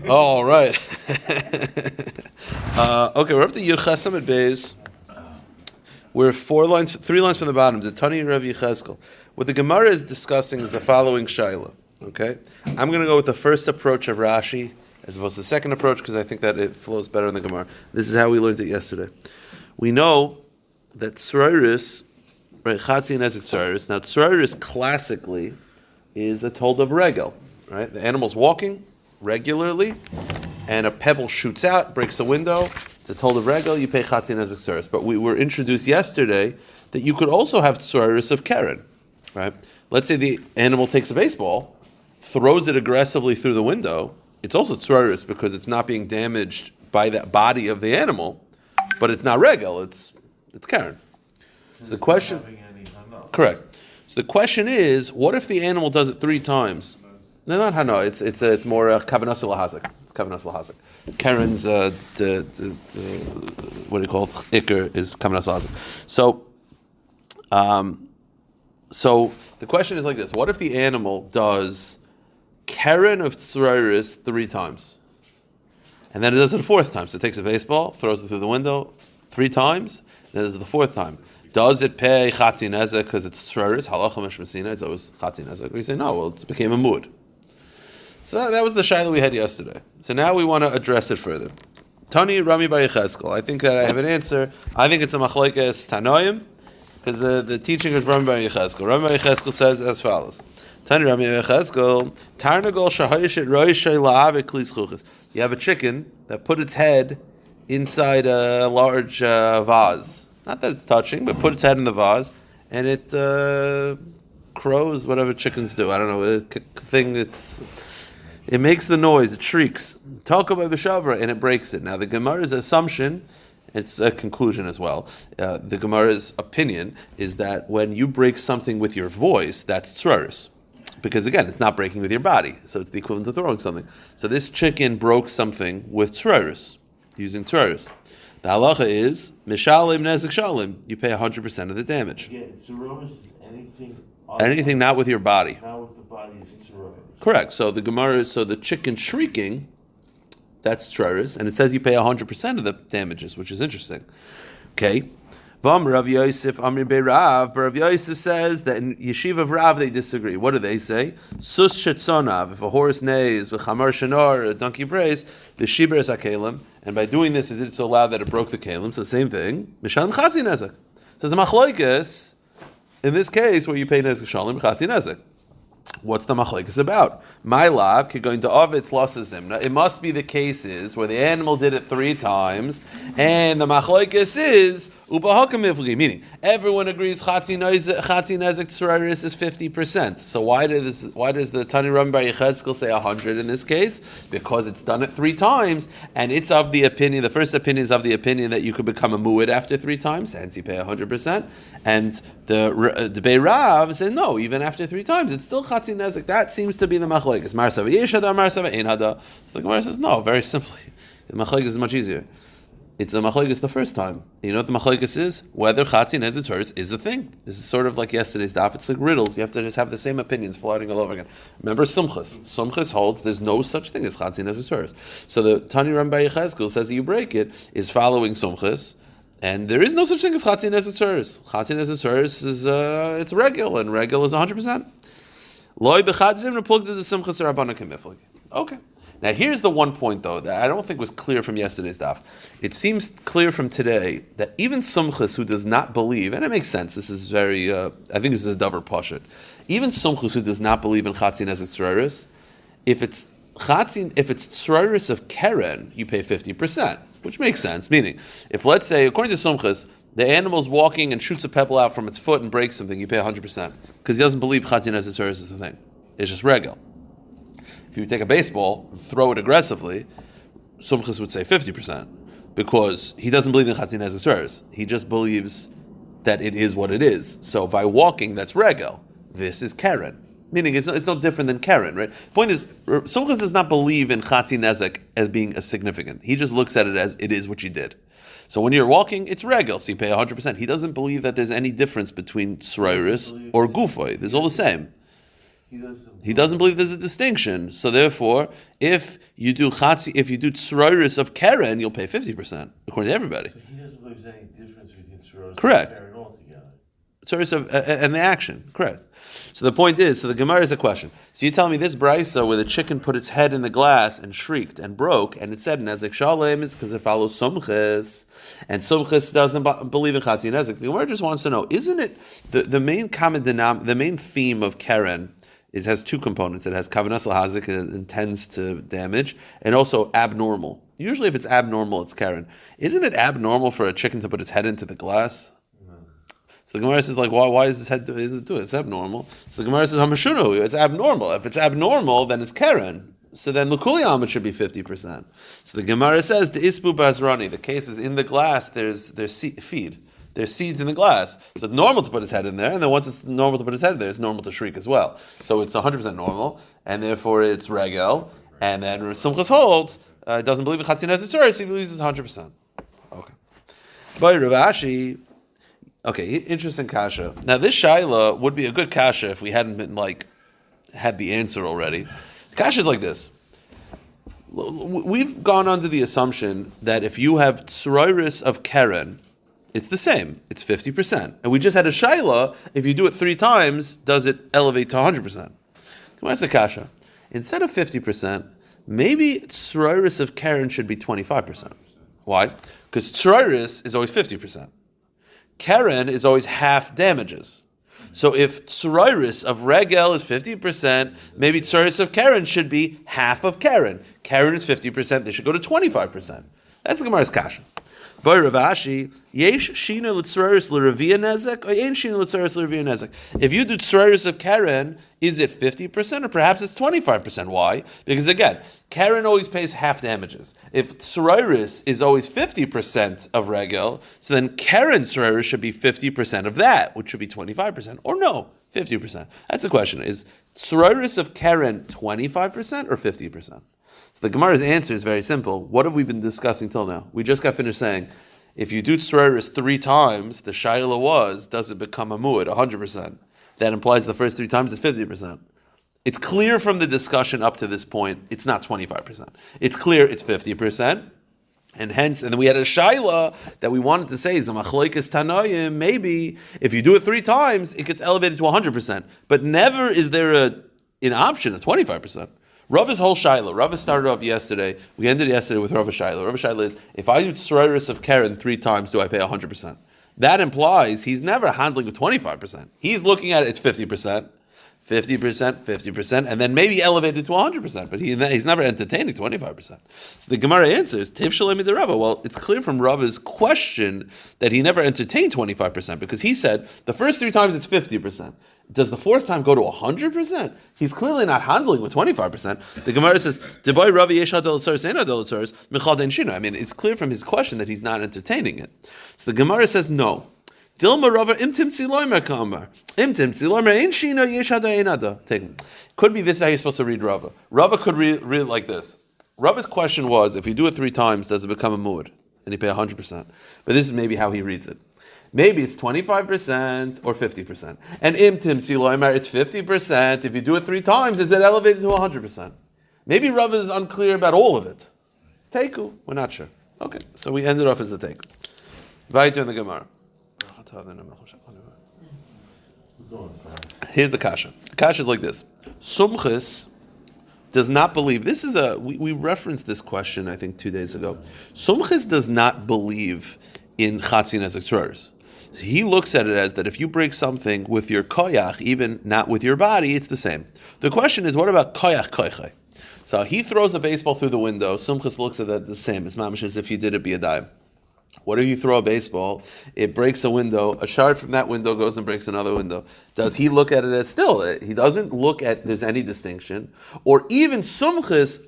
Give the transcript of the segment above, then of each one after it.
All right. Okay, we're up to Yud Chesamid Beis. We're 3 lines from the bottom. The Tani Rabbi Yechezkel. What the Gemara is discussing is the following shaila. Okay, I'm going to go with the first approach of Rashi as opposed to the second approach because I think that it flows better in the Gemara. This is how we learned it yesterday. We know that tzroiris, right? Chatzi and ezek tzroiris. Now tzroiris classically is a told of regel, right? The animal's walking regularly, and a pebble shoots out, breaks a window. It's a told of regel. You pay chatzi and ezek tzroiris. But we were introduced yesterday that you could also have tzroiris of keren, right? Let's say the animal takes a baseball, throws it aggressively through the window. It's also tzroiris because it's not being damaged by that body of the animal, but it's not regel. It's keren. So the question, correct. So the question is, what if the animal does it 3 times? No, not hano. It's more kavanasa lahazik. It's kavanasa lahazik. Karen's what do you call it? Iker is kavanasa lahazik. So the question is like this: what if the animal does keren of tzroiris 3 times, and then it does it a 4th time? So it takes a baseball, throws it through the window 3 times, then it does it the 4th time. Does it pay chatzi nezek because it's tzroiris? Halacha mishmasina. It's always chatzi nezek. We say no. Well, it became a mood. So that was the shaila we had yesterday. So now we want to address it further. Tani Rami Bar Yechezkel. I think that I have an answer. I think it's a machlokes tanoim because the teaching is Rami Bar Yechezkel. Rami Bar Yechezkel says as follows: Tani Rami Bar Yechezkel, Tarnagol shahayishet roishay la'avik klis chuchas. You have a chicken that put its head inside a large vase. Not that it's touching, but put its head in the vase, and it crows, whatever chickens do. I don't know, it makes the noise, it shrieks. Talk about the shavra, and it breaks it. Now the Gemara's assumption, it's a conclusion as well. The Gemara's opinion is that when you break something with your voice, that's tzroiris. Because again, it's not breaking with your body, so it's the equivalent of throwing something. So this chicken broke something with tzroiris, using tzroiris. The halacha is mishalim nezek shalim. You pay 100% of the damage. Yeah, tzroiris is anything not with your body. Not with the body is tzroiris. Correct. So the Gemara is the chicken shrieking, that's tzroiris, and it says you pay 100% of the damages, which is interesting. Okay. Rav Yosef Amri Bei Rav, but Rav Yosef says that in Yeshiva of Rav they disagree. What do they say? Sus shetzonav, if a horse neighs, v'chamar shenor, a donkey brays, the shiber is hakelim, and by doing this, it did so loud that it broke the kelim. So the same thing. Mishan chatzi nezek. So the machlokes, in this case, where you pay nezek shalim, chatzi nezek. What's the machlokes about? My lav going to ovetz losses zimna. It must be the cases where the animal did it 3 times, and the machlokes is ubahakam ifli, meaning everyone agrees chatzi nezek tzroiris is 50%. So why does the Tani Rami Bar Yechezkel say 100 in this case? Because it's done it 3 times, and it's of the opinion. The first opinion is of the opinion that you could become a mu'id after 3 times, hence you pay 100%. And the Bei Rav said no, even after 3 times, it's still chatzi nezek. That seems to be the machlokes. Marsava yeshada, marsava ein hada. So the Gemara says no. Very simply, the machlokes is much easier. It's a machlokes the first time. You know what the machlokes is? Whether chatzi nezek tzroiris is a thing. This is sort of like yesterday's daf. It's like riddles. You have to just have the same opinions floating all over again. Remember sumchas. Sumchas holds there's no such thing as chatzi nezek tzroiris. So the Tani Rami Bar Yechezkel says that you break it is following sumchas. And there is no such thing as chatzi nezek tzroiris. Chatzi nezek tzroiris is it's regel, and regel is 100%. Okay. Now here's the one point though that I don't think was clear from yesterday's daf. It seems clear from today that even Sumchus who does not believe, and it makes sense. This is very. I think this is a davar pashut. Even Sumchus who does not believe in chatzi nezek tzroiris, if it's tzroiris of keren, you pay 50%, which makes sense. Meaning, if let's say according to Sumchus, the animal's walking and shoots a pebble out from its foot and breaks something, you pay 100%. Because he doesn't believe chatzi nezek tzroiris is the thing. It's just regel. If you take a baseball and throw it aggressively, Sumchus would say 50%. Because he doesn't believe in chatzi nezek tzroiris. He just believes that it is what it is. So by walking, that's regel. This is keren. Meaning it's no different than keren, right? The point is, Sumchus does not believe in chatzi nezek as being a significant. He just looks at it as it is what you did. So when you're walking, it's regel, so you pay 100%. He doesn't believe that there's any difference between tzroiris or gufoy. There's all the same. He doesn't believe there's a distinction. So therefore, if you do tzroiris of keren, you'll pay 50%, according to everybody. So he doesn't believe there's any difference between Tzuros Correct. and Karen altogether. Tzroiris of and the action, correct. So the point is, so the Gemara is a question. So you tell me this brisa where the chicken put its head in the glass and shrieked and broke, and it said nezek shalem is because it follows sumches, and sumches doesn't believe in chatzi nezek. The Gemara just wants to know, isn't it the main the main theme of keren has two components. It has kavanas lahazik, it intends to damage, and also abnormal. Usually if it's abnormal, it's keren. Isn't it abnormal for a chicken to put its head into the glass? So the Gemara says, like, why is his head do it? It's abnormal. So the Gemara says, Hamashunu, it's abnormal. If it's abnormal, then it's keren. So then Lukuliyam, it should be 50%. So the Gemara says, the Isbu Bazrani, the case is in the glass, there's feed. There's seeds in the glass. So it's normal to put his head in there, and then once it's normal to put his head in there, it's normal to shriek as well. So it's 100% normal, and therefore it's regel, and then Sumchas holds, doesn't believe in Chatzin Ezra, so he believes it's 100%. Okay. By Rav Ashi, okay, interesting kasha. Now this shaila would be a good kasha if we hadn't been had the answer already. The kasha is like this. We've gone under the assumption that if you have tzroiris of keren, it's the same. It's 50%. And we just had a shaila, if you do it 3 times, does it elevate to 100%? Where's the kasha? Instead of 50%, maybe tzroiris of keren should be 25%. Why? Because tzroiris is always 50%. Keren is always half damages. So if tzroiris of regel is 50%, maybe tzroiris of keren should be half of keren. Keren is 50%, they should go to 25%. That's the Gemara's kasha. Boy Rav Ashi, yesh shina l'tzroiris l'revia nezek, or yesh shina l'tzroiris l'revia nezek. If you do tzroiris of keren, is it 50% or perhaps it's 25%? Why? Because again, keren always pays half damages. If tzroiris is always 50% of regel, so then keren tzroiris should be 50% of that, which should be 25%, or no, 50%. That's the question. Is tzroiris of keren 25% or 50%? So the Gemara's answer is very simple. What have we been discussing till now? We just got finished saying, if you do tzroiris 3 times, the shaila was, does it become a mu'ad, 100%? That implies the first 3 times is 50%. It's clear from the discussion up to this point, it's not 25%. It's clear it's 50%. And hence, and then we had a shaila that we wanted to say, is a machlokes tanoim, maybe if you do it 3 times, it gets elevated to 100%. But never is there an option of 25%. Rava's whole shaila. Rava started off yesterday. We ended yesterday with Rava shaila. Rava shaila is, if I do tzroiris of keren 3 times, do I pay 100%? That implies he's never handling with 25%. He's looking at it, it's 50%, 50%, 50%, and then maybe elevated to 100%, but he's never entertaining 25%. So the Gemara answers, Tiv Shalemi de Rava. Well, it's clear from Rava's question that he never entertained 25%, because he said, the first 3 times it's 50%. Does the 4th time go to 100%? He's clearly not handling with 25%. The Gemara says, I mean, it's clear from his question that he's not entertaining it. So the Gemara says, no. Dilma Rava imtim tziloimer kamar. Imtim tziloimer ein shina yeshada einada. Could be this is how you're supposed to read Rava. Rava could read like this. Rava's question was, if you do it 3 times, does it become a mu'ad? And he pay 100%. But this is maybe how he reads it. Maybe it's 25% or 50%. And imtim tziloimer, it's 50%. If you do it 3 times, is it elevated to 100%? Maybe Rava is unclear about all of it. Teiku, we're not sure. Okay, so we ended off as a teiku. Weiter in the Gemara. Here's the kasha. The kasha is like this. Sumchis does not believe. This is we referenced this question I think 2 days ago. Sumchis does not believe in chatzin nezek tzroiris. He looks at it as that if you break something with your koyach, even not with your body, it's the same. The question is, what about koyach koyche? So he throws a baseball through the window. Sumchis looks at it the same. It's mamish as if you did it biyadayim. What if you throw a baseball, it breaks a window, a shard from that window goes and breaks another window? Does he look at it as still? He doesn't look at there's any distinction. Or even Sumchis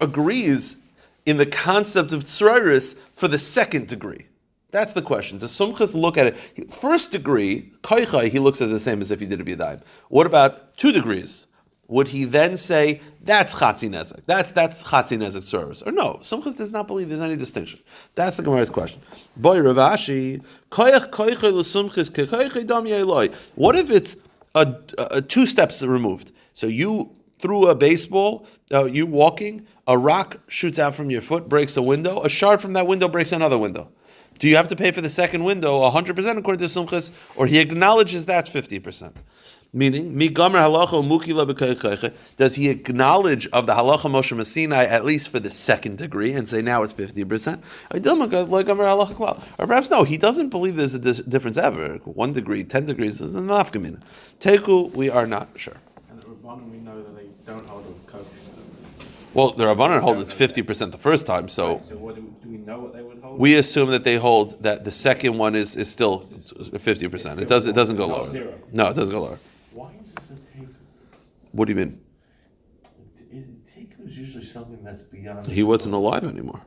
agrees in the concept of tzroiris for the 2nd degree. That's the question. Does Sumchis look at it? 1st degree, koichai, he looks at it the same as if he did it b'yadayim. What about 2 degrees? Would he then say, that's Chatzi Nezek, that's Chatzi Nezek service? Or no, Sumchis does not believe there's any distinction. That's the Gemara's question. Boy Rav Ashi, koyach koichai l'sumchis kekoichai dam yeloi. What if it's 2 steps removed? So you threw a baseball, you walking, a rock shoots out from your foot, breaks a window, a shard from that window breaks another window. Do you have to pay for the second window 100% according to Sumchas, or he acknowledges that's 50%? Meaning, does he acknowledge of the halacha Moshe Messinai at least for the second degree and say now it's 50%? Or perhaps no, he doesn't believe there's a difference ever. 1 degree, 10 degrees is enough. Teku, we are not sure. And the Rabbanim, we know that they don't hold a coach. Well, the Rabbanan hold it's 50% the first time, so. Right, so what do we know what they would hold? We assume that they hold that the second one is still 50%. It doesn't go lower. Zero. No, it doesn't go lower. Why is this a teku? What do you mean? Teku is usually something that's beyond. He wasn't alive anymore.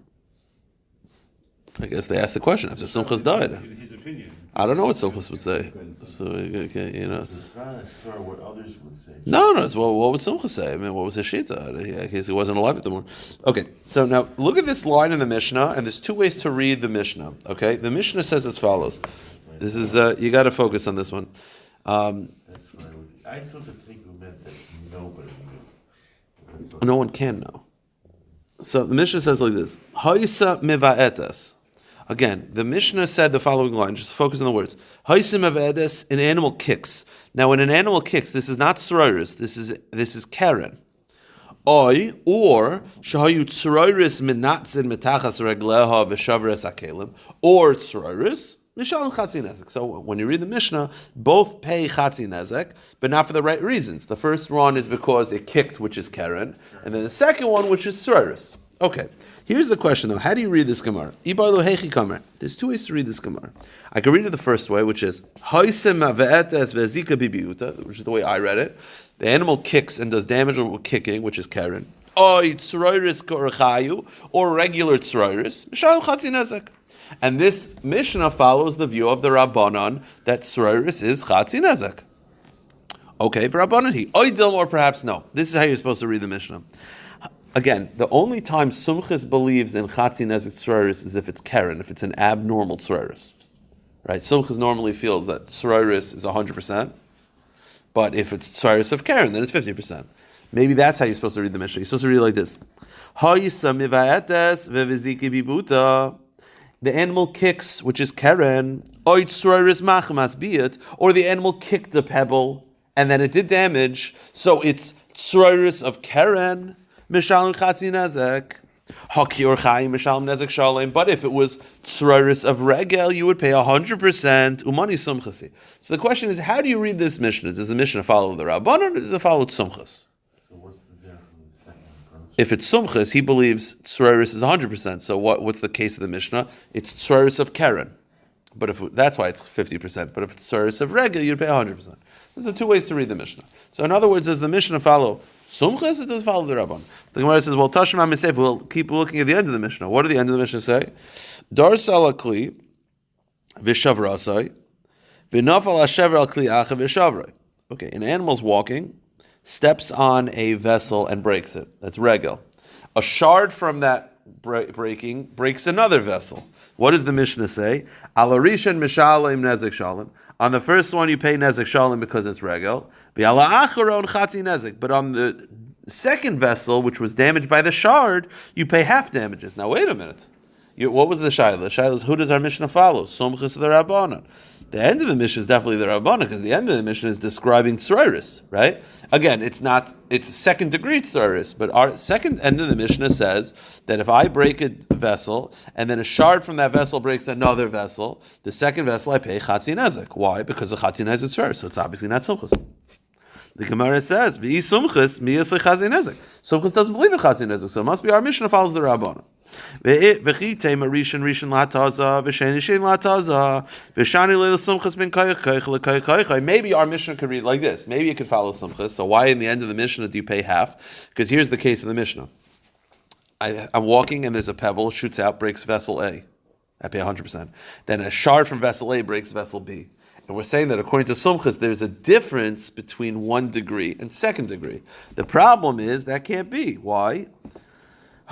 I guess they asked the question after Sumchas died. His opinion. I don't know what Sumchas would say. So okay, It's not necessarily what others would say. No, it's what would Sumchas say? I mean, what was his shita? In case he wasn't alive at the moment. Okay, so now look at this line in the Mishnah, and there's 2 ways to read the Mishnah. Okay, the Mishnah says as follows. This is you got to focus on this one. That's what I thought the teku meant that nobody knew. No one can know. So the Mishnah says like this: Haisa miva'etas. Again, the Mishnah said the following line. Just focus on the words. Haisa miva'etas. An animal kicks. Now, when an animal kicks, this is not sroiris. This is keren. Oy or shahayu sroiris minatzin metachas regleha v'shavres akelim or sroiris. So when you read the Mishnah, both pay chatzi nezek, but not for the right reasons. The first one is because it kicked, which is keren, and then the second one, which is sroiris. Okay, here's the question though. How do you read this Gemara? There's 2 ways to read this Gemara. I can read it the first way, which is which is the way I read it. The animal kicks and does damage with kicking, which is keren. Or regular sroiris, mishal chatzi nezek. And this Mishnah follows the view of the Rabbanan that sroiris is chatzi nezek. Okay, for Rabbanan he oidil, or perhaps no. This is how you're supposed to read the Mishnah. Again, the only time Sumchas believes in chatzi nezek sroiris is if it's keren, if it's an abnormal sroiris. Right? Sumchas normally feels that sroiris is 100%, but if it's sroiris of keren, then it's 50%. Maybe that's how you're supposed to read the Mishnah. You're supposed to read it like this: Ha'yisa miva'etes ve'viziki bibuta. The animal kicks, which is keren, or the animal kicked a pebble and then it did damage, so it's sroiris of keren, mishalem chatzi nezek, haki or chayim mishalem nezek shalem. But if it was sroiris of regel, you would pay 100% umani sumchasi. So the question is, how do you read this Mishnah? Does the Mishnah follow the Rabbanan, or does it follow Sumchas? So what's the difference in the second approach? If it's Sumchas, he believes sroiris is 100%. So what's the case of the Mishnah? It's sroiris of keren. But that's why it's 50%. But if it's sroiris of regel, you'd pay 100%. There's the 2 ways to read the Mishnah. So in other words, does the Mishnah follow Sumchas, or does it follow the Rabban? The Gemara says, well, Tashma Misef, we'll keep looking at the end of the Mishnah. What do the end of the Mishnah say? Dar salakli v'shavrasai v'nafal hashever al kli acha v'shavrei. Okay, an animal's walking, steps on a vessel and breaks it. That's regel. A shard from that breaking breaks another vessel. What does the Mishnah say? Alarishan mishalim nezek shalim. On the first one, you pay nezek shalim because it's regel. V'ala acharon chatzi nezek. But on the second vessel, which was damaged by the shard, you pay half damages. Now wait a minute. What was the shayla? The shayla is, who does our Mishnah follow? Sumchas the Rabbanan. The end of the Mishnah is definitely the Rabbanan, because the end of the Mishnah is describing sroiris, right? Again, it's second degree sroiris, but our second end of the Mishnah says that if I break a vessel and then a shard from that vessel breaks another vessel, the second vessel I pay chatzi nezek. Why? Because of chatzi nezek sroiris, so it's obviously not sumchas. The Gemara says, "V'yi sumchas miyasei chatzi nezek." Sumchas doesn't believe in chatzi nezek, so it must be our Mishnah follows the Rabbanan. Maybe our Mishnah can read like this. Maybe it could follow Sumchas. So why in the end of the Mishnah do you pay half? Because here's the case of the Mishnah. I'm walking and there's a pebble, shoots out, breaks vessel A. I pay 100%. Then a shard from vessel A breaks vessel B. And we're saying that according to Sumchas, there's a difference between 1 degree and second degree. The problem is that can't be. Why?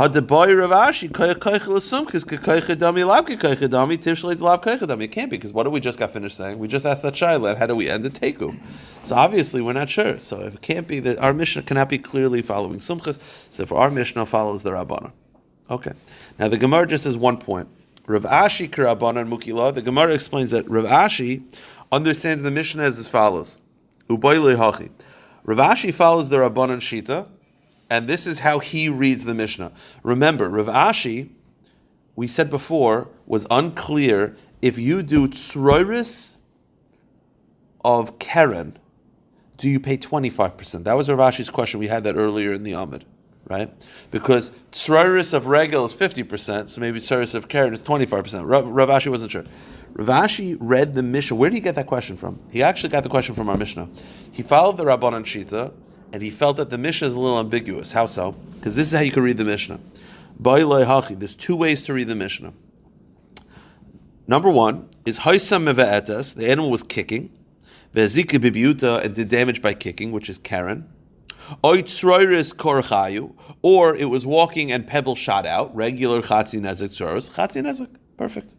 Hadaboy Ravashi koich l'sumkis kekoich dami lav kekoich dami tishleit lav koich dami. It can't be, because what did we just got finished saying? We just asked that shayla. How do we end the teku? So obviously we're not sure. So if it can't be that our Mishnah cannot be clearly following sumchis, so therefore our Mishnah follows the Rabbana. Okay. Now the Gemara just says one point. Rav Ashi K'Rabbanan Mukila. The Gemara explains that Rav Ashi understands the Mishnah as follows. Uboilei hachi. Rav Ashi follows the Rabbanan Shita, and this is how he reads the Mishnah. Remember, Rav Ashi, we said before, was unclear if you do tsroiris of Keren, do you pay 25%? That was Rav Ashi's question. We had that earlier in the Amid, right? Because tsroiris of Regel is 50%, so maybe tsroiris of Keren is 25%. Rav Ashi wasn't sure. Rav Ashi read the Mishnah. Where did he get that question from? He actually got the question from our Mishnah. He followed the Rabbanan Shita, and he felt that the Mishnah is a little ambiguous. How so? Because this is how you can read the Mishnah. Ba'ilai hachi. There's two ways to read the Mishnah. Number one is haisam meve'etes. The animal was kicking. Ve'zika bibiuta, and did damage by kicking, which is Karen. Oy tsroiris korchayu, or it was walking and pebble shot out. Regular chatzi nezek tsroiris. Chatzi nezek. Perfect.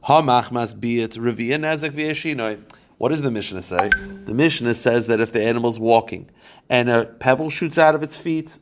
Ha-machmas biyat revia nezek v'yeshinoi. What does the Mishnah say? The Mishnah says that if the animal's walking and a pebble shoots out of its feet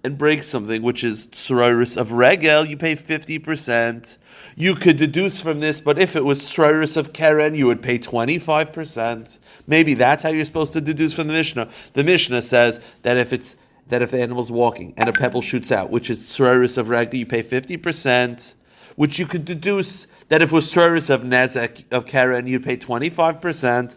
and breaks something, which is tsroiris of regel, you pay 50%. You could deduce from this, but if it was tsroiris of keren, you would pay 25%. Maybe that's how you're supposed to deduce from the Mishnah. The Mishnah says that if the animal's walking and a pebble shoots out, which is tsroiris of regel, you pay 50%. Which you could deduce that if it was tsroiris of nezek of keren, you'd pay 25%.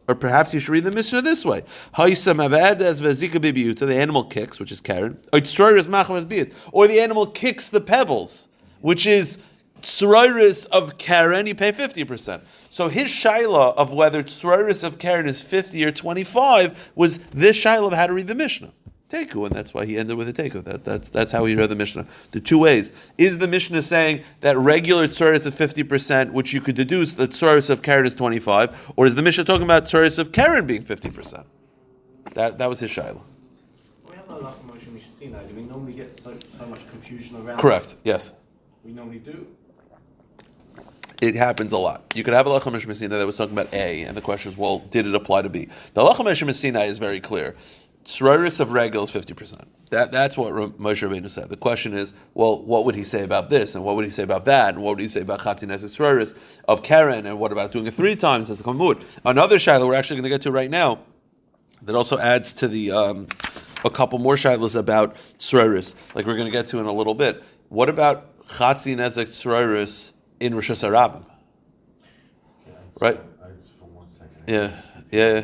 Or perhaps you should read the Mishnah this way: the animal kicks, which is keren, or the animal kicks the pebbles, which is tsroiris of keren. You pay 50%. So his shaila of whether tsroiris of keren is 50 or 25 was this shaila of how to read the Mishnah. Teku, and that's why he ended with a teku. That's how he read the Mishnah. The two ways. Is the Mishnah saying that regular tzuris of 50%, which you could deduce that tzuris of Keren is 25, or is the Mishnah talking about tzuris of Keren being 50%? That was his shayla. We have a lot of motion Mishnah. Do we normally get so much confusion around? Correct, yes. We normally do. It happens a lot. You could have a Halacha Mishra Messina that was talking about A, and the question is, well, did it apply to B? The Halacha Mishra Messina is very clear. Tzroiris of regel is 50%. That's what Moshe Rabbeinu said. The question is, well, what would he say about this, and what would he say about that, and what would he say about Chatzin Nezek Tzroiris of Keren, and what about doing it 3 times as a Kamud? Another shayla we're actually going to get to right now that also adds to the a couple more shaylas about Tzroiris, like we're going to get to in a little bit. What about Chatzin Nezek Tzroiris in Rosh Hashanah? Right? For 1 second. Yeah.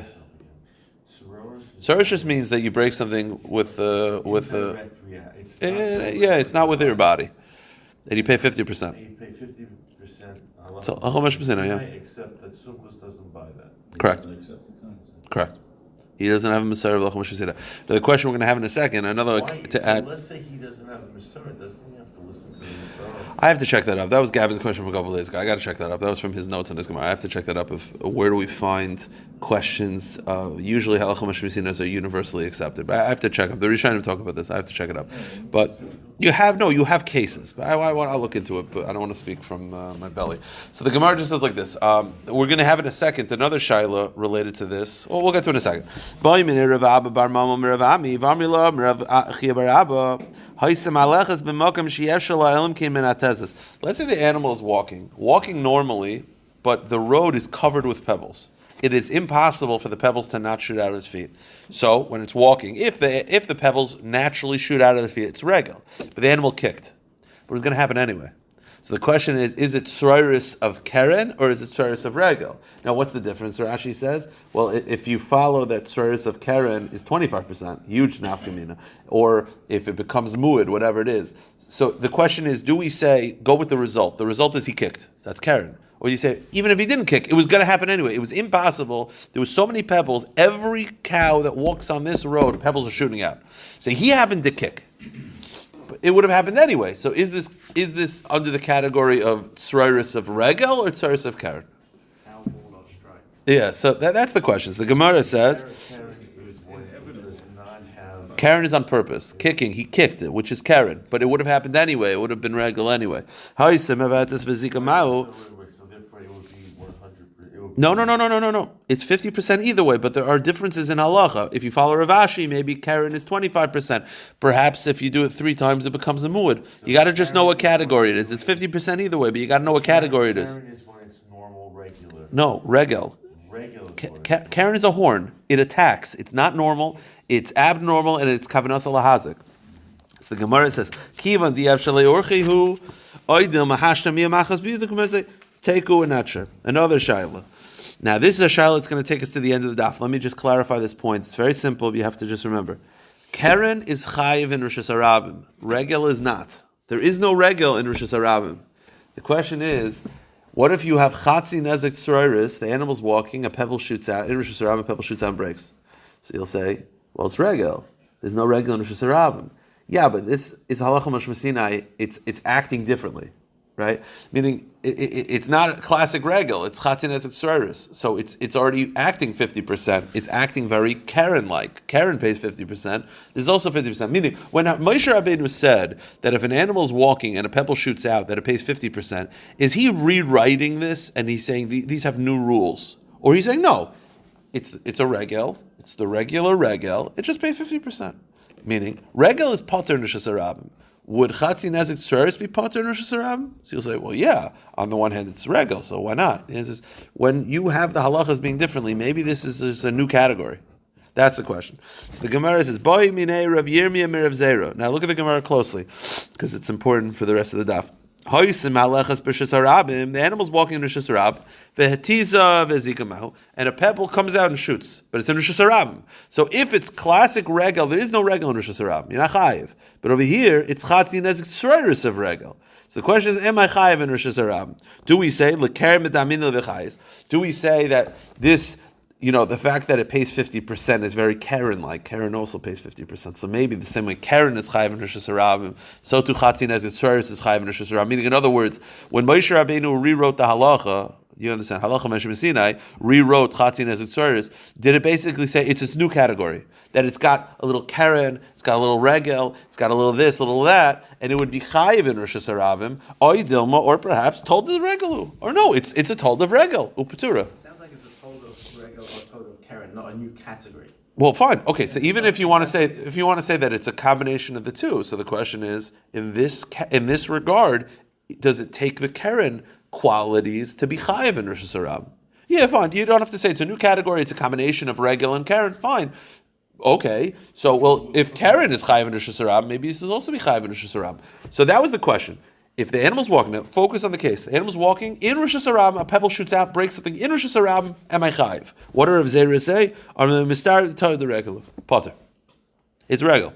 Tzroiris just means that you break something with it's not with your body, and you pay 50%. You pay 50%. So how much percent? Yeah. Except that Sukkos doesn't buy that. Correct. Correct. He doesn't have a Messiah of Lacham Shusida. The question we're going to have in a second, another to add. Let's say he doesn't have a Messiah, doesn't he have to listen to the Messiah? I have to check that up. That was Gavin's question from a couple of days ago. I got to check that up. That was from his notes on his Gemara. I have to check that up. Where do we find questions? Usually halachah mishmisinas are universally accepted, but I have to check up. The Rishonim talk about this. I have to check it up. But you have cases. But I'll look into it. But I don't want to speak from my belly. So the Gemara just says like this. We're going to have in a second another shaila related to this. Well, we'll get to it in a second. Let's say the animal is walking normally, but the road is covered with pebbles. It is impossible for the pebbles to not shoot out of his feet. So when it's walking, if the pebbles naturally shoot out of the feet, it's regel. But the animal kicked. But it's going to happen anyway. So the question is it tzroiris of keren or is it tzroiris of regel? Now what's the difference? Rashi says, well, if you follow that tzroiris of keren is 25%, huge nafkamina, or if it becomes muad, whatever it is. So the question is, do we say, go with the result? The result is he kicked. So that's keren. Or you say, even if he didn't kick, it was going to happen anyway. It was impossible. There was so many pebbles. Every cow that walks on this road, pebbles are shooting out. So he happened to kick. It would have happened anyway. So is this under the category of tzroiris of regel or tzroiris of keren? Yeah, so that's the question. So the Gemara says, Keren is one that does not have Karen is on purpose. Kicking, he kicked it, which is Karen. But it would have happened anyway. It would have been regal anyway. So therefore it would be 100%. No. It's 50% either way, but there are differences in halacha. If you follow Rav Ashi, maybe Karen is 25%. Perhaps if you do it 3 times, it becomes a muad. You got to just know what category it is. It's 50% either way, but you got to know what category it is. Karen is when it's normal, regular. No, regel. Regular. Karen is a horn. It attacks. It's not normal. It's abnormal, and it's kavanas alahazik. So the Gemara says, "Kivan diyav shalei orchihu oidil mahashna miyamachas b'yuzik." Gemara say, "Teiku and natsher." Another shaila. Now this is a shaila that's going to take us to the end of the daf. Let me just clarify this point. It's very simple. You have to just remember. Karen is chayiv in Rosh Hashanah. Regel is not. There is no regel in Rosh Hashanah. The question is, what if you have chatzi nezek tzroiris, the animal's walking, a pebble shoots out, in Rosh Hashanah, a pebble shoots out and breaks. So you'll say, well, it's regel. There's no regel in Rosh Hashanah. Yeah, but this is halacha mashma Sinai. It's acting differently, right? Meaning it's not a classic regel. It's chatzin ezek tzroiris. So it's already acting 50%. It's acting very Karen-like. Karen pays 50%. There's also 50%. Meaning when Moshe Rabbeinu said that if an animal is walking and a pebble shoots out, that it pays 50%, is he rewriting this and he's saying these have new rules, or he's saying no, it's a regel. It's the regular regel. It just pays 50%. Meaning regel is pater in Rosh Hashanah. Would Chatzi Nezik Tzeres be Pater in Rosh Hashanah? So you'll say, well, yeah, on the one hand it's regel, so why not? The answer is, when you have the halachas being differently, maybe this is just a new category. That's the question. So the Gemara says, Boi minei Rav Yirmiyah mi Rav Zera. Now look at the Gemara closely, because it's important for the rest of the daf. The animal's walking in Rosh Hashanah, and a pebble comes out and shoots, but it's in Rosh Hashanah. So if it's classic regel, there is no regel in Rosh Hashanah. You're not chayiv. But over here, it's chatzin nezek tzroiris of regel. So the question is, am I chayiv in Rosh Hashanah? Do we say l'ker medamin l'v'chayis? Do we say that this, the fact that it pays 50% is very Karen-like. Karen also pays 50%. So maybe the same way Karen is chayiv in Rosh Hashanah, so too chatzin nezek tzroiris is chayiv in Rosh Hashanah. Meaning, in other words, when Moshe Rabbeinu rewrote the halacha, you understand, halacha meshim Sinai, rewrote chatzin nezek tzroiris, did it basically say it's its new category? That it's got a little Karen, it's got a little regel, it's got a little this, a little that, and it would be chayiv in Rosh Hashanah, or Dilma, or perhaps told of regelu. Or no, it's a told of regel, upatura. Sounds like it's a told of regel or told of Karen, not a new category. Well, fine. Okay, so even if you want to say that it's a combination of the two, so the question is, in this regard, does it take the Karen qualities to be chayiv in Rosh Hashanah? Yeah, fine. You don't have to say it's a new category. It's a combination of regel and Karen. Fine. Okay. So, well, if Karen is chayiv in Rosh Hashanah, maybe this will also be chayiv in Rosh Hashanah. So that was the question. If the animal's walking, now focus on the case. The animal's walking in Rosh Hashanah, a pebble shoots out, breaks something in Rosh Hashanah. Am I chayiv? What do Rav Zera say? Are the mistar the regel? Potter. It's regel.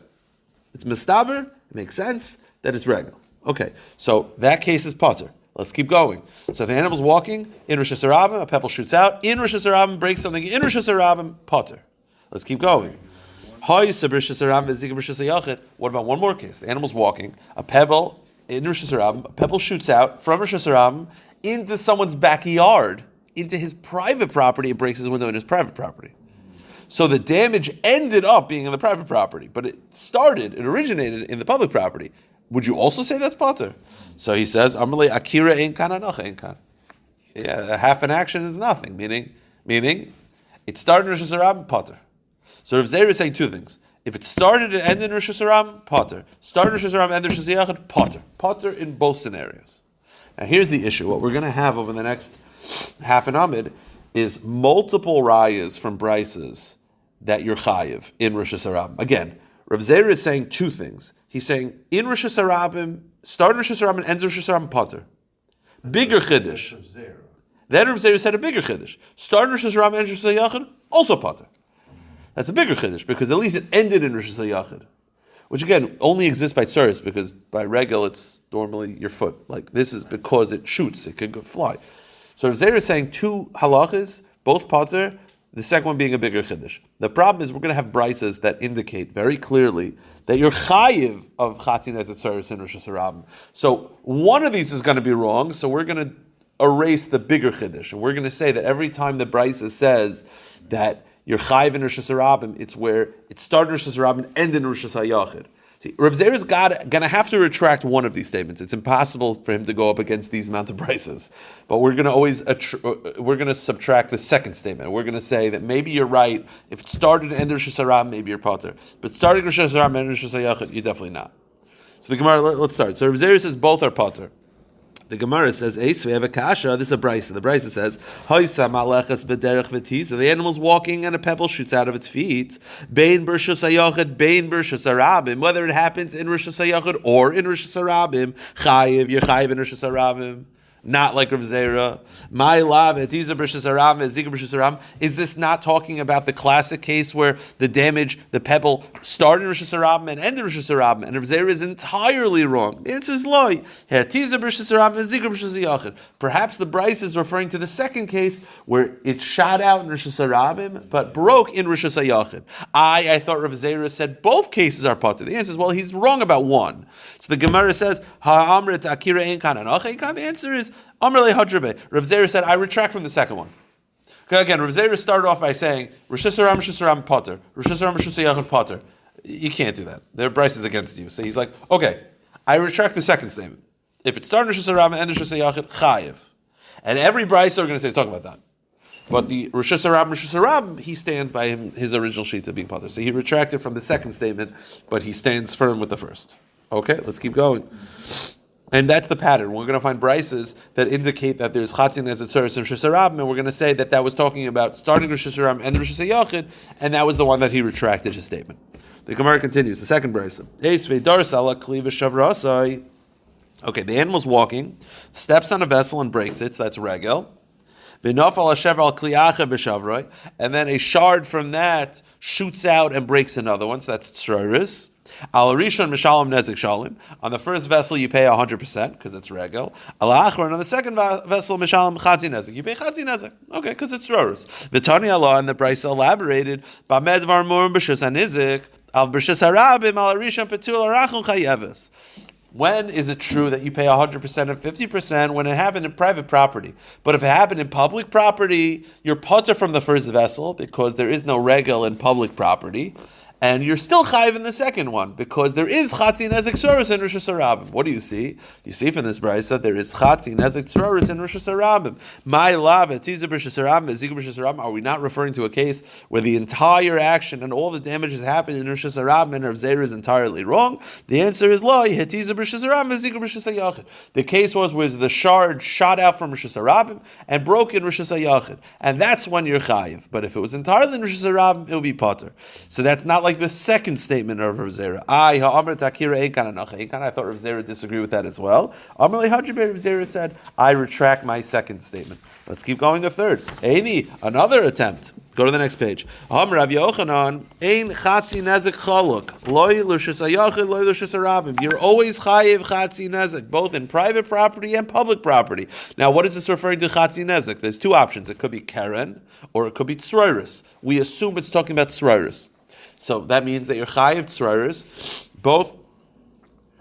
It's mistaber. It makes sense that it's regel. Okay. So that case is potter. Let's keep going. So if the animal's walking in Rosh Hashanah, a pebble shoots out in Rosh Hashanah, breaks something in Rosh Hashanah, potter. Let's keep going. What about one more case? The animal's walking, a pebble in Rosh Hashanah, a pebble shoots out from Rosh Hashanah into someone's backyard, into his private property. It breaks his window in his private property. So the damage ended up being in the private property, but it originated in the public property. Would you also say that's potter? So he says, Amalei Akira ein kan anocha ein kan. Yeah, half an action is nothing, meaning it started in Rosh Hashanah, potter. So Rav Zera is saying two things. If it started and ended in Rosh Hashanah, potter. Started in Rosh Hashanah, ended in Rosh Hashanah, potter. Potter in both scenarios. Now here's the issue. What we're going to have over the next half an amid is multiple rayas from brises that you're chayiv in Rosh Hashanah. Again, Rav Zera is saying two things. He's saying in Rosh Hashanah, start in Rosh Hashanah and ends Rosh Hashanah, potter. Bigger chiddush. Then Rav Zera said a bigger chiddush. Start in Rosh Hashanah and ends Rosh Hashanah, also potter. That's a bigger chiddush because at least it ended in Rosh Hashanah, which again only exists by tzuris because by regel it's normally your foot. Like this is because it shoots, it could go fly. So Rav Zera is saying two halachas, both potter. The second one being a bigger chiddush. The problem is we're going to have brises that indicate very clearly that you're chayiv of chatzin as a tzuris in Rosh Hashanah. So one of these is going to be wrong. So we're going to erase the bigger chiddush, and we're going to say that every time the brisa says that you're chayiv in Rosh Hashanah. It's where it started in Rosh Hashanah and ended in Rosh Hashanah. See, Reb Zera's going to have to retract one of these statements. It's impossible for him to go up against these amount of prices. But we're going to always we're going to subtract the second statement. We're going to say that maybe you're right. If it started and ended Rosh Hashanah, maybe you're potter. But starting Rosh Hashanah and ending Rosh Hashanah, you're definitely not. So the Gemara, let's start. So Reb Zera says both are potter. The Gemara says, "Eis we have a kasha." This is a brisa. The brisa says, "Hoisa malechas b'derech v'tiza." The animal's walking and a pebble shoots out of its feet. Bein b'rshus hayachid, bein b'rshus harabim. Whether it happens in rishus hayachid or in rishus harabim, chayiv. You're chayiv in rishus harabim. Not like Rav Zera. My love, etiza b'rshus harabim, zika b'rshus harabim. Is this not talking about the classic case where the damage, the pebble, started in rishus harabim and ended in rishus harabim? And Rav Zera is entirely wrong. The answer is loy. Etiza b'rshus harabim, zika b'rshus hayachid. Perhaps the Bryce is referring to the second case where it shot out in rishus harabim but broke in rishus hayachid. I thought Rav Zera said both cases are potter. The answer is, well, he's wrong about one. So the Gemara says, ha'amrit akira ein kan anach ein kan. The answer is, Amr le hadrabe. Rav Zera said, I retract from the second one. Okay, again, Rav Zera started off by saying, Rosh Hashanah potter, Rosh Hashanah potter. You can't do that. Their Bryce is against you. So he's like, okay, I retract the second statement. If it started Rosh Hashanah and Rosh Hashanah, chayiv. And every Bryce are going to say, he's talking about that. But the Rosh Hashanah, he stands by his original sheet of being potter. So he retracted from the second statement, but he stands firm with the first. Okay, let's keep going. And that's the pattern. We're going to find Bryces that indicate that there's Chatzin as a Tzuris and Rosh Hashanah, and we're going to say that was talking about starting Rosh Hashanah and Rosh Hashanah, and that was the one that he retracted his statement. The Gemara continues, the second Bryce. Okay, the animal's walking, steps on a vessel and breaks it, so that's regel. And then a shard from that shoots out and breaks another one, so that's Tzuris. Al Rishon Mishalom Nezek Shalim. On the first vessel, you pay 100% because it's regel. Al Achron, on the second vessel, Mishalom Chatzi Nezek. You pay Chatzi Nezek. Okay, because it's Rorus. V'tani Allah, and the Bryce elaborated, Ba'med Varmur B'shus HaNizik, Al B'shus HaRabim, Al Rishon Petul Arachon Chayeves. When is it true that you pay 100% and 50% when it happened in private property? But if it happened in public property, you're potter from the first vessel because there is no regel in public property. And you're still chayiv in the second one because there is chatzin nezek tzuris in Rosh Hashanah. What do you see? You see from this brayso there is chatzin nezek tzuris in Rosh Hashanah. My love etiza Rosh Hashanah, zigu Rosh Hashanah. Are we not referring to a case where the entire action and all the damages happened in Rosh Hashanah and Rav Zera is entirely wrong? The answer is lo etiza Rosh Hashanah, zigu Rosh Hashanah. The case was where the shard shot out from Rosh Hashanah and broke in Rosh Hashanah, and that's when you're chayiv. But if it was entirely in Rosh Hashanah, it would be potter. So that's not like the second statement of Rav Zera. I thought Rav Zera disagreed with that as well. Rav Zera said, I retract my second statement. Let's keep going a third. Another attempt. Go to the next page. You're always chayiv chatzi nezek, both in private property and public property. Now, what is this referring to chatzi nezek? There's two options. It could be keren or it could be tzroiris. We assume it's talking about tzroiris. So that means that you're chayiv tzroiris, both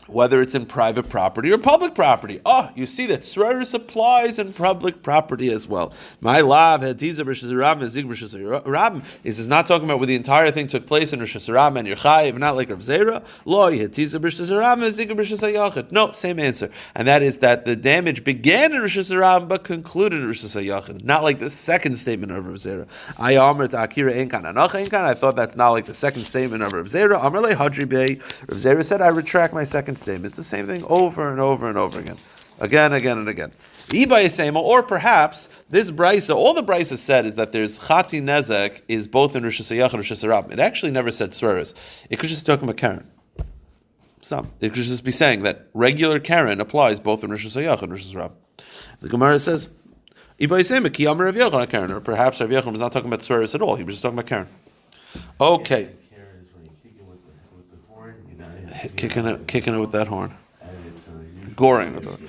whether it's in private property or public property. Oh, you see that tzroiris applies in public property as well. My love, hetiza b'rishus harabim, zig b'rishus harabim. This is not talking about where the entire thing took place in Rishus Harabim and you're chayiv, not like Rav Zera. Lo, hetiza b'rishus harabim, zig b'rishus hayachid. No, same answer. And that is that the damage began in Rishus Harabim but concluded in Rishus hayachid. Not like the second statement of Rav Zera. I amr ta'akira ein kan anach ein kan. I thought that's not like the second statement of Rav Zera. Amr le hadri bey. Rav Zera said, I retract my second statement. It's the same thing over and over and over again. Again and again. Or perhaps this brisa, all the brisa said is that there's chatzi nezek is both in Rosh Hashanah and Rosh Hashanah. It actually never said tzroiris. It could just talk about keren. It could just be saying that regular keren applies both in Rosh Hashanah and Rosh Hashanah. The Gemara says, or perhaps Rav Yochanan was not talking about tzroiris at all. He was just talking about keren. Okay. Kicking it with that horn. Goring with it.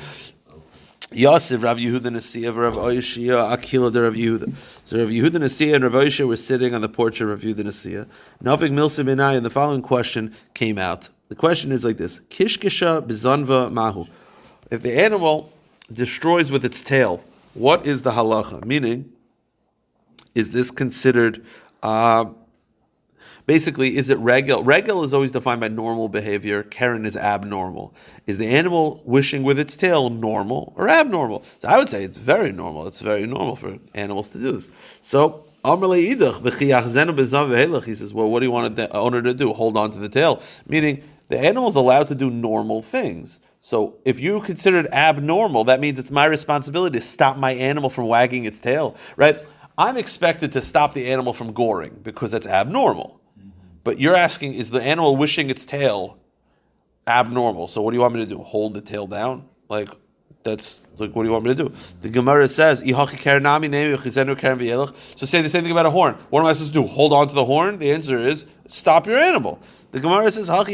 Yosef, Rav Yehuda Nasiya, Rav Oishia, Akila de Rav Yehuda. So Rav Yehuda Nasiya and Rav Oishia were sitting on the porch of Rav Yehuda Nasiya. Nafik Milsa Benai, and the following question came out. The question is like this: Kishkisha bizanva mahu. If the animal destroys with its tail, what is the halacha? Meaning, is this considered Basically, is it regel? Regel is always defined by normal behavior. Karen is abnormal. Is the animal wishing with its tail normal or abnormal? So I would say it's very normal. It's very normal for animals to do this. So he says, well, what do you want the owner to do? Hold on to the tail. Meaning, the animal's allowed to do normal things. So if you consider it abnormal, that means it's my responsibility to stop my animal from wagging its tail, right? I'm expected to stop the animal from goring because that's abnormal. But you're asking, is the animal wishing its tail abnormal? So what do you want me to do? Hold the tail down? That's what do you want me to do? The Gemara says, so say the same thing about a horn. What am I supposed to do? Hold on to the horn? The answer is, stop your animal. The Gemara says, but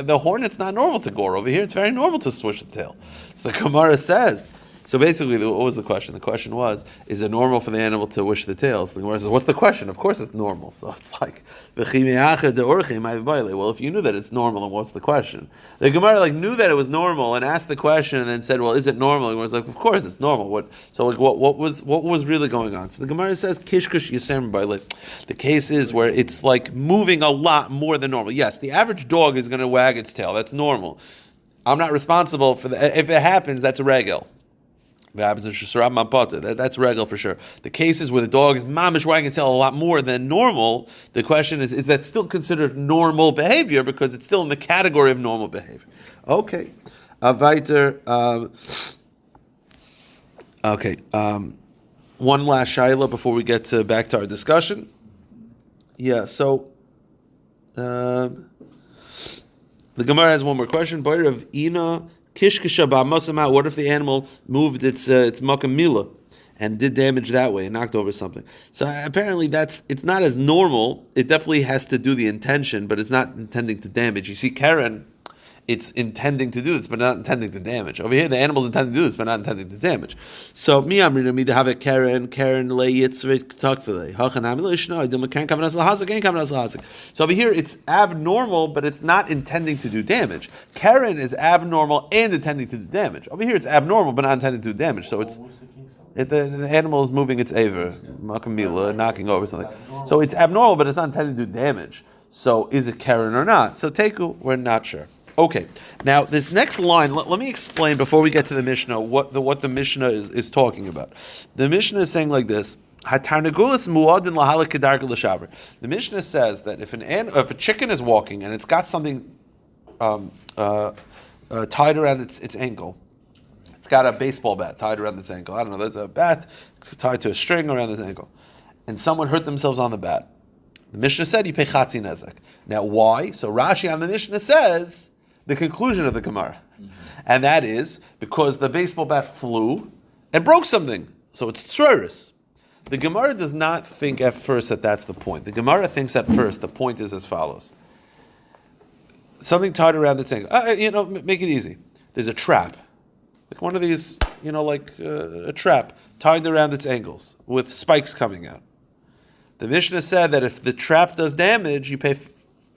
the horn, it's not normal to gore. Over here, it's very normal to swish the tail. So the Gemara says, so basically, what was the question? The question was, is it normal for the animal to wish the tail? So the Gemara says, what's the question? Of course it's normal. So it's like, well, if you knew that it's normal, then what's the question? The Gemara knew that it was normal and asked the question and then said, well, is it normal? And it was like, of course it's normal. What was really going on? So the Gemara says, kishkush yisem b'ayli. The case is where it's moving a lot more than normal. Yes, the average dog is going to wag its tail. That's normal. I'm not responsible for that. If it happens, that's a regel. That's regular for sure. The cases where the dog is mamish wagging its tail a lot more than normal, the question is that still considered normal behavior because it's still in the category of normal behavior? Okay. Weiter. One last shaila before we get back to our discussion. Yeah, so the Gemara has one more question. Boyer of Ina. What if the animal moved its makam mila and did damage that way and knocked over something? So apparently it's not as normal. It definitely has to do the intention, but it's not intending to damage. You see, Karen, it's intending to do this, but not intending to damage. Over here, the animal's intending to do this, but not intending to damage. So mi amrina mi have a Karen le yitzvit takfile. Hachanami leishna idum Karen kavanas lahasik and kavanas lahasik. So over here, it's abnormal, but it's not intending to do damage. Karen is abnormal and intending to do damage. Over here, it's abnormal, but not intending to do damage. So the animal is moving its aver, makamila, knocking over something. So it's abnormal, but it's not intending to do damage. So is it Karen or not? So teku, we're not sure. Okay, now this next line, let me explain before we get to the Mishnah what the Mishnah is talking about. The Mishnah is saying like this: The Mishnah says that if a chicken is walking and it's got something tied around its ankle, it's got a baseball bat tied around its ankle. I don't know. There's a bat tied to a string around its ankle, and someone hurt themselves on the bat. The Mishnah said you pay chatzi nezek. Now why? So Rashi on the Mishnah says the conclusion of the Gemara. And that is because the baseball bat flew and broke something. So it's tzroris. The Gemara does not think at first that that's the point. The Gemara thinks at first the point is as follows. Something tied around its ankle. Make it easy. There's a trap. Like one of these, a trap tied around its ankles with spikes coming out. The Mishnah said that if the trap does damage, you pay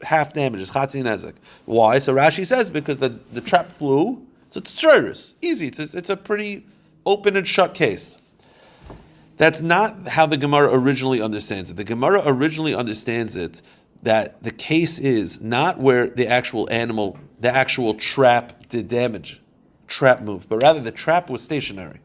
half damages, chatzi nezek. Why? So Rashi says because the trap flew, so it's tzroris. Easy. It's a pretty open and shut case. That's not how the Gemara originally understands it. The Gemara originally understands it that the case is not where the actual trap did damage, trap moved, but rather the trap was stationary.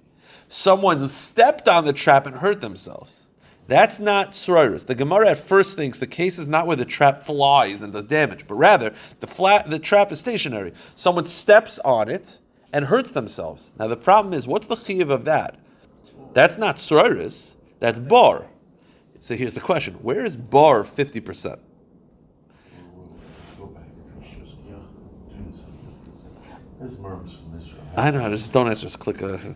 Someone stepped on the trap and hurt themselves. That's not tzroris. The Gemara at first thinks the case is not where the trap flies and does damage, but rather the trap is stationary. Someone steps on it and hurts themselves. Now the problem is, what's the chiyuv of that? That's not tzroris. That's bar. So here's the question: where is bar 50%? I know. Just don't answer. Just click. The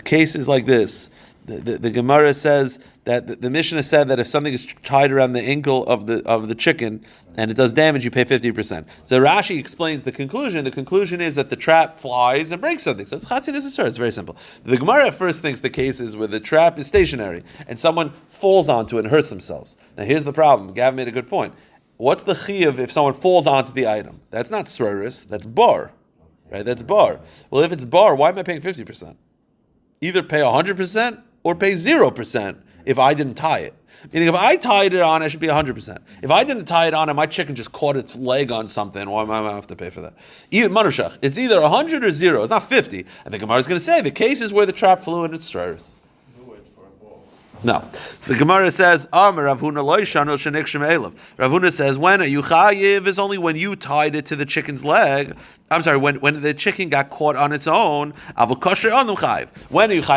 case is like this. The Gemara says that the Mishnah said that if something is tied around the ankle of the chicken and it does damage, you pay 50%. So Rashi explains the conclusion. The conclusion is that the trap flies and breaks something. So it's chatzin necessary. It's very simple. The Gemara at first thinks the case is where the trap is stationary and someone falls onto it and hurts themselves. Now here's the problem. Gav made a good point. What's the chiyuv if someone falls onto the item? That's not tzroris. That's bar, right? That's bar. Well, if it's bar, why am I paying 50%? Either pay 100% or pay 0% if I didn't tie it? Meaning, if I tied it on, I should be 100%. If I didn't tie it on and my chicken just caught its leg on something, why am I have to pay for that? It's either 100 or 0. It's not 50. And the Gemara is going to say the case is where the trap flew and it's striders. No. So the Gemara says, Rav Huna says, when you chayiv is only when you tied it to the chicken's leg. I'm sorry, when the chicken got caught on its own. When you chayiv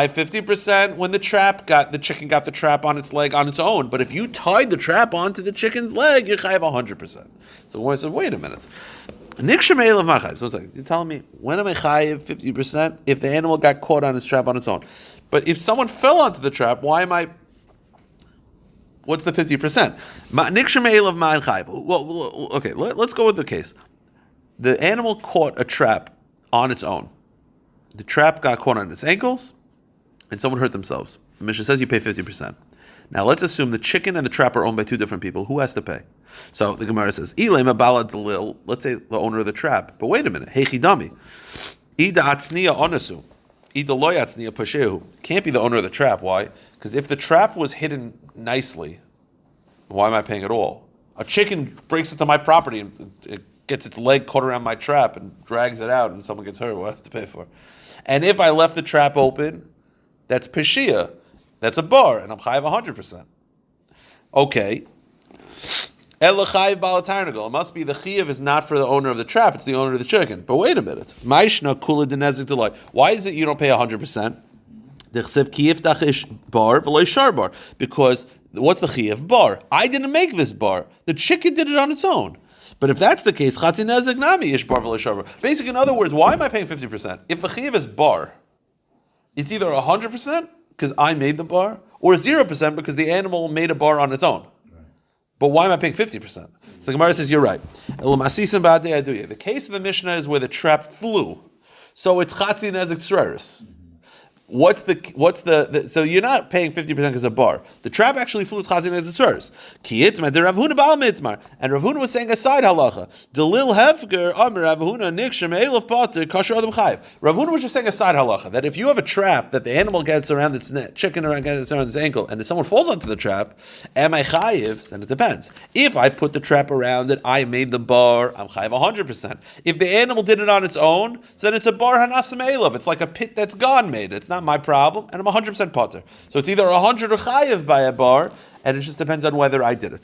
50%, when the chicken got the trap on its leg on its own. But if you tied the trap onto the chicken's leg, you're chayiv 100%. So the Gemara says, wait a minute. So it's like, you're telling me, when am I chayiv 50% if the animal got caught on its trap on its own? But if someone fell onto the trap, why am I? What's the 50%? Well, okay, let's go with the case. The animal caught a trap on its own. The trap got caught on its ankles, and someone hurt themselves. The Mishnah says you pay 50%. Now let's assume the chicken and the trap are owned by two different people. Who has to pay? So the Gemara says, let's say the owner of the trap. But wait a minute. Hechidami. Ida atzniya onasu. Can't be the owner of the trap. Why? Because if the trap was hidden nicely, why am I paying at all? A chicken breaks into my property and it gets its leg caught around my trap and drags it out and someone gets hurt. What do I have to pay for? And if I left the trap open, that's peshia. That's a bar, and I'm chayiv 100%. Okay. It must be the chiyuv is not for the owner of the trap, it's the owner of the chicken. But wait a minute. Why is it you don't pay 100%? Because what's the chiyuv? Bar. I didn't make this bar. The chicken did it on its own. But if that's the case, basically, in other words, why am I paying 50%? If the chiyuv is bar, it's either 100% because I made the bar, or 0% because the animal made a bar on its own. But why am I paying 50%? So the Gemara says, you're right. The case of the Mishnah is where the trap flew. So it's chatzi nezik tzreris. So you're not paying 50% because of bar. The trap actually flew chatzi nezik tzreris. Ki itma de Rav Huna ba'al mitmar. And Rav Huna was saying a side halacha. Delil hefger amir Rav Huna nikshem eilov pater kasher adam chayiv. Rav Huna was just saying a side halacha that if you have a trap that the animal gets around its neck, chicken gets around its ankle, and if someone falls onto the trap, am I chayiv? Then it depends. If I put the trap around it, I made the bar, I'm chayiv 100%. If the animal did it on its own, so then it's a bar hanasam eilov. It's like a pit that's God made. It's not my problem, and I'm 100% potter. So it's either 100 or chayiv by a bar, and it just depends on whether I did it.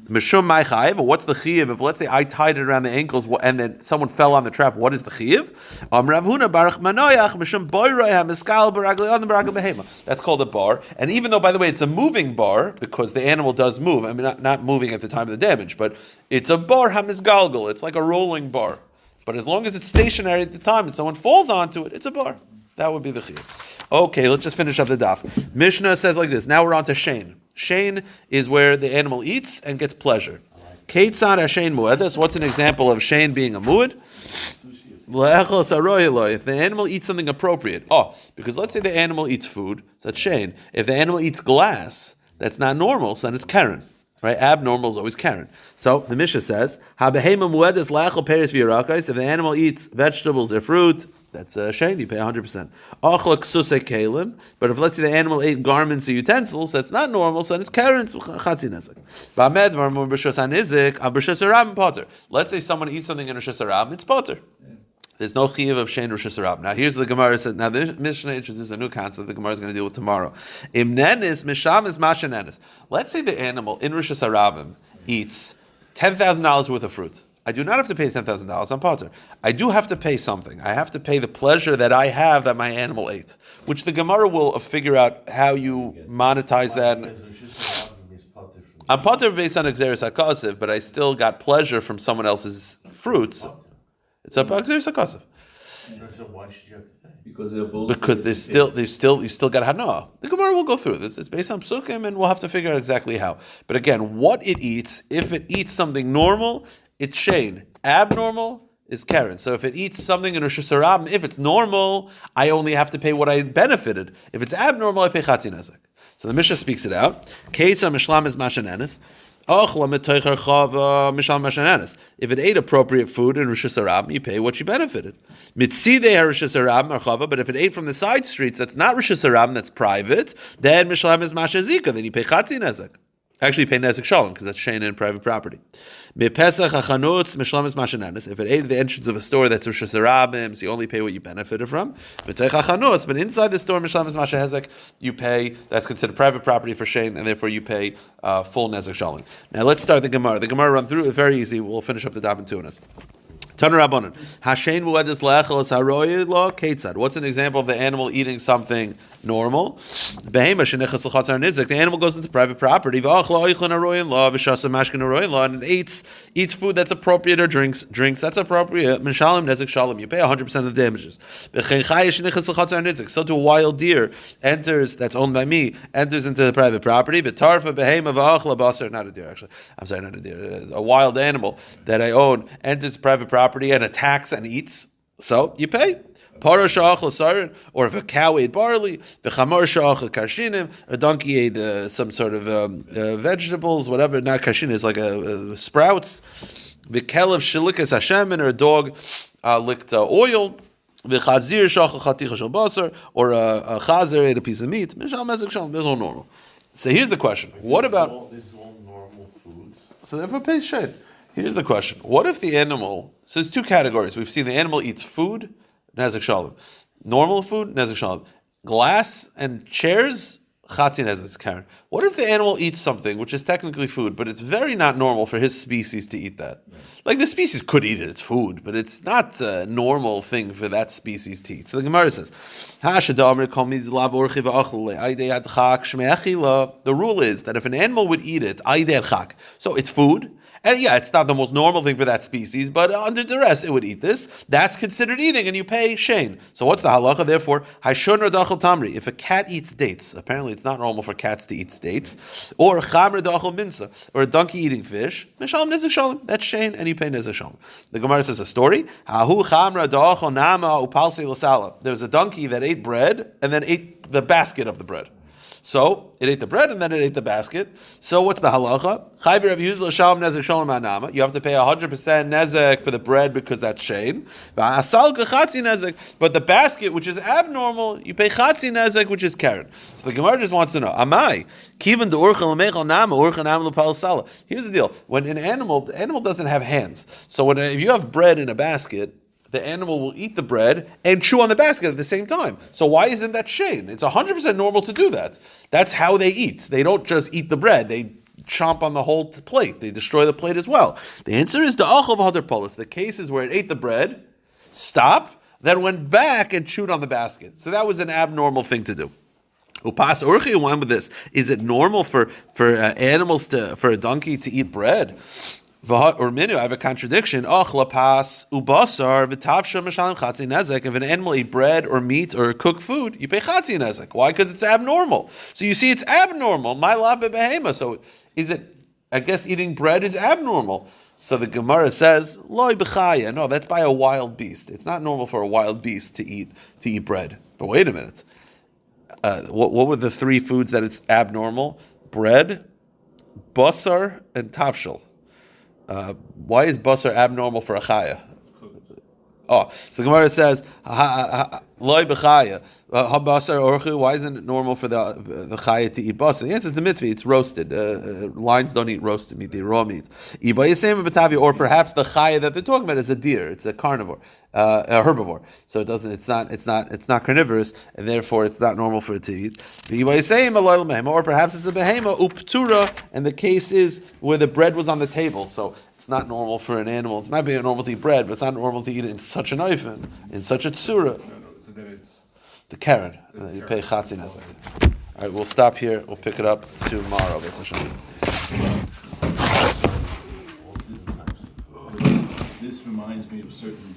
Mishum my chayiv, or what's the chayiv? If let's say I tied it around the ankles and then someone fell on the trap, what is the chayiv? Rav Huna baruch manoyach mishum boyroi hamiskal baragli adam baragli behema. That's called a bar, and even though, by the way, it's a moving bar because the animal does move. I mean, not moving at the time of the damage, but it's a bar hamisgalgal. It's like a rolling bar. But as long as it's stationary at the time and someone falls onto it, it's a bar. That would be the chayiv. Okay, let's just finish up the daf. Mishnah says like this. Now we're on to shein. Shein is where the animal eats and gets pleasure. Keitzad hashein mu'edes. What's an example of shein being a mu'ed? If the animal eats something appropriate. Because let's say the animal eats food, so that's shein. If the animal eats glass, that's not normal, so then it's keren. Right? Abnormal is always keren. So the Mishnah says, if the animal eats vegetables or fruit, that's shein, you pay 100%. But if let's say the animal ate garments or utensils, that's not normal, so then it's keren, it's chatzi nezek. Let's say someone eats something in Rosh Hashanah, it's potter. There's no chiyuv of shein Rosh Hashanah. Now here's the Gemara says. Now the Mishnah introduces a new concept the Gemara is going to deal with tomorrow. Imnenis misham is mashanenis. Let's say the animal in Rosh Hashanah eats $10,000 worth of fruit. I do not have to pay $10,000 on potter. I do have to pay something. I have to pay the pleasure that I have that my animal ate, which the Gemara will figure out how you monetize that. I'm potter based on exeris hakasiv, but I still got pleasure from someone else's fruits. It's a exeris hakasiv. Why should you have to pay? Because you still got hana. The Gemara will go through this. It's based on psukim, and we'll have to figure out exactly how. But again, what it eats, if it eats something normal, it's shein. Abnormal is keren. So if it eats something in Rosh Hashanah, if it's normal, I only have to pay what I benefited. If it's abnormal, I pay chatzi nezek. So the Mishnah speaks it out. Keitza mishlam is mashanenis. If it ate appropriate food in Rishus Harabim, you pay what you benefited. But if it ate from the side streets, that's not Rishus Harabim, that's private, then Mishalem is Masha Zika, then you pay Chatzi Nezek. Actually, you pay Nezek Shalom, because that's Shein in private property. If it ate the entrance of a store that's Rishus Harabim, so you only pay what you benefited from. But inside the store, you pay, that's considered private property for Shein, and therefore you pay full Nezek Shalom. Now let's start the Gemara. The Gemara run through, it's very easy. We'll finish up the Daf in 2 minutes. What's an example of the animal eating something normal? The animal goes into private property and it eats food that's appropriate or drinks that's appropriate. You pay 100% of the damages. So to a wild deer enters, that's owned by me, enters into the private property. Not a deer, actually. I'm sorry, not a deer. A wild animal that I own enters private property and attacks and eats, so you pay. Or if a cow ate barley, a donkey ate some sort of vegetables, whatever. Not kashin is like a sprouts. The kelev shilikas hashemin, or a dog licked oil. The chazir or a chazer ate a piece of meat. This is all normal. So here's the question: what about? This is all normal foods. So therefore, pay shade. Here's the question: what if the animal? So there's two categories. We've seen the animal eats food, nezek shalom. Normal food, nezek shalom. Glass and chairs, chatzin nezek karen. What if the animal eats something which is technically food, but it's very not normal for his species to eat that? Like the species could eat it, it's food, but it's not a normal thing for that species to eat. So the Gemara says, the rule is that if an animal would eat it, so it's food. And yeah, it's not the most normal thing for that species, but under duress, it would eat this. That's considered eating, and you pay shein. So what's the halacha? Therefore, haishon radachal tamri. If a cat eats dates, apparently it's not normal for cats to eat dates, or cham radachal minsa, or a donkey eating fish, mishalom nezek shalom. That's shein, and you pay nezek shalom. The Gemara says a story. Hahu cham radachal nama upalsi lasala. There's a donkey that ate bread and then ate the basket of the bread. So it ate the bread and then it ate the basket. So what's the halacha? You have to pay 100% nezek for the bread because that's shein. But the basket, which is abnormal, you pay chatzi nezek, which is karen. So the Gemara just wants to know: Amai kiven de Here's the deal: when the animal doesn't have hands. So if you have bread in a basket, the animal will eat the bread and chew on the basket at the same time. So why isn't that shein? It's 100% normal to do that. That's how they eat. They don't just eat the bread. They chomp on the whole plate. They destroy the plate as well. The answer is the cases where it ate the bread, stop, then went back and chewed on the basket. So that was an abnormal thing to do. Upas urchi, one with this. Is it normal for animals for a donkey to eat bread? Or minu, I have a contradiction. If an animal eat bread or meat or cooked food, you pay chatzi nezek. Why? Because it's abnormal. So you see, it's abnormal. My labe behema. So is it? I guess eating bread is abnormal. So the Gemara says, loy b'chaya. No, that's by a wild beast. It's not normal for a wild beast to eat bread. But wait a minute. What were the three foods that it's abnormal? Bread, basar, and tafshel. Why is basar abnormal for a chaya? Oh, so the Gemara says, loy b'chaya. Why isn't it normal for the chaya to eat basar? The answer is the mitzvah. It's roasted. Lions don't eat roasted meat; they eat raw meat. Or perhaps the chaya that they're talking about is a deer. It's a carnivore, a herbivore. So it doesn't. It's not carnivorous, and therefore it's not normal for it to eat. Or perhaps it's a behema uptura, and the case is where the bread was on the table. So it's not normal for an animal. It might be normal to eat bread, but it's not normal to eat it in such an oifen, in such a tsura. The karen, you pay chatzi nezek. All right, we'll stop here. We'll pick it up tomorrow. This reminds me of certain